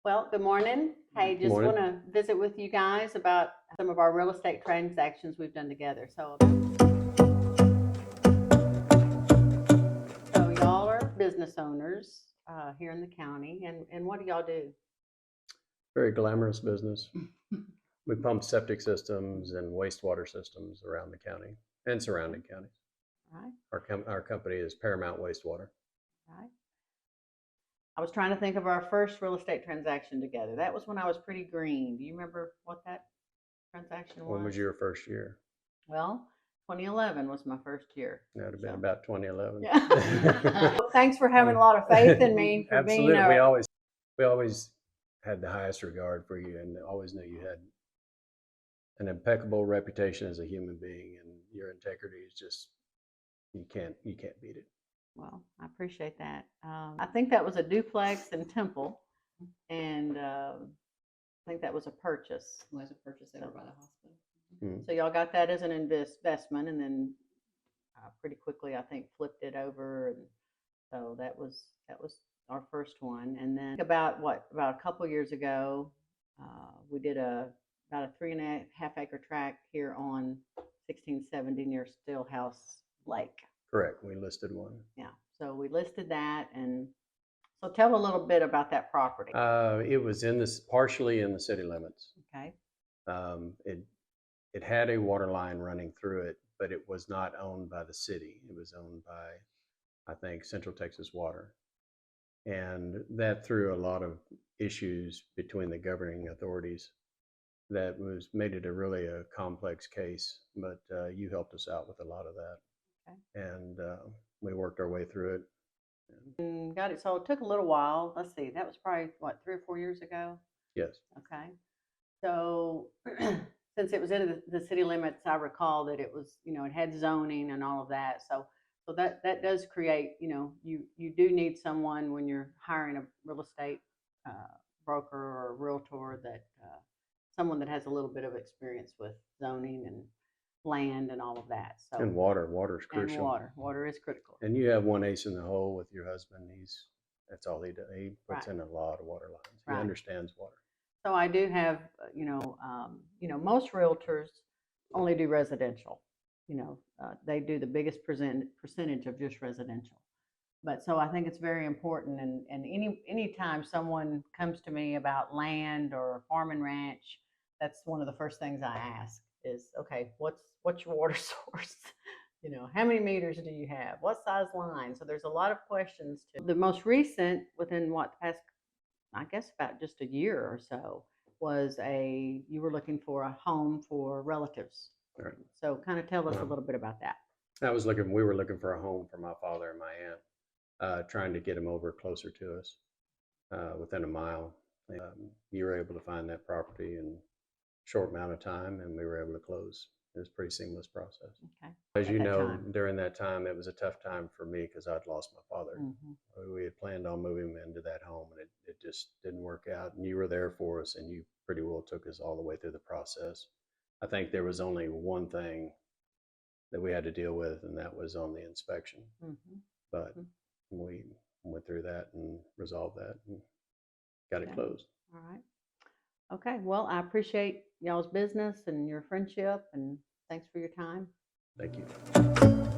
Well, good morning. Hey, Good just morning. want to visit with you guys about some of our real estate transactions we've done together. So y'all are business owners here in the county, and what do y'all do? Very glamorous business. We pump septic systems and wastewater systems around the county and surrounding counties. Right, Our company is Paramount Wastewater. right. I was trying to think of our first real estate transaction together. That was when I was pretty green. Do you remember what that transaction When was was? your first year? Well, 2011 was my first year. That would have been So, about 2011. yeah. Thanks for having a lot of faith in me for being Absolutely. a We always had the highest regard for you and always knew you had an impeccable reputation as a human being, and your integrity is just you can't beat it. Well, I appreciate that. I think that was a duplex in Temple, and I think that was a purchase. Was a purchase over by the hospital. Mm. So y'all got that as an investment, and then pretty quickly, I think, flipped it over, and so that was our first one. And then about a couple years ago, we did about a 3.5 acre tract here on 1670 near Stillhouse Lake. Correct. We listed one. Yeah, so we listed that, and so tell a little bit about that property. It was partially in the city limits. Okay, It had a water line running through it, but it was not owned by the city. It was owned by, I think, Central Texas Water, and that threw a lot of issues between the governing authorities. That made it really a complex case. But you helped us out with a lot of that, okay. and we worked our way through it. And got it. So it took a little while. Let's see, that was probably what, 3 or 4 years ago. Yes. Okay, so since it was in the city limits, I recall that it was, it had zoning and all of that. So that does create, you do need someone when you're hiring a real estate broker or a realtor, that someone that has a little bit of experience with zoning and land and all of that. So And water is crucial. and water is critical. And you have one ace in the hole with your husband. That's all he does. He puts Right. in a lot of water lines. He Right. understands water. So I do have, most realtors only do residential. They do the biggest percentage of just residential. But so I think it's very important, and any time someone comes to me about land or farm and ranch, that's one of the first things I ask is, okay, what's your water source? How many meters do you have? What size line? So there's a lot of questions. The most recent, within the past, I guess about just a year or so, was you were looking for a home for relatives. Right. So kind of tell us a little bit about that. We were looking for a home for my father and my aunt, trying to get them over closer to us, within a mile. You were able to find that property in a short amount of time, and we were able to close. It was a pretty seamless process. Okay. As you know, during that time, it was a tough time for me because I'd lost my father. Mm-hmm. We had planned on moving him into that home, and it just didn't work out. And you were there for us, and you pretty well took us all the way through the process. I think there was only one thing that we had to deal with, and that was on the inspection. Mm-hmm. But we went through that and resolved that and got it closed. All right. Okay. Well, I appreciate y'all's business and your friendship, and thanks for your time. Thank you.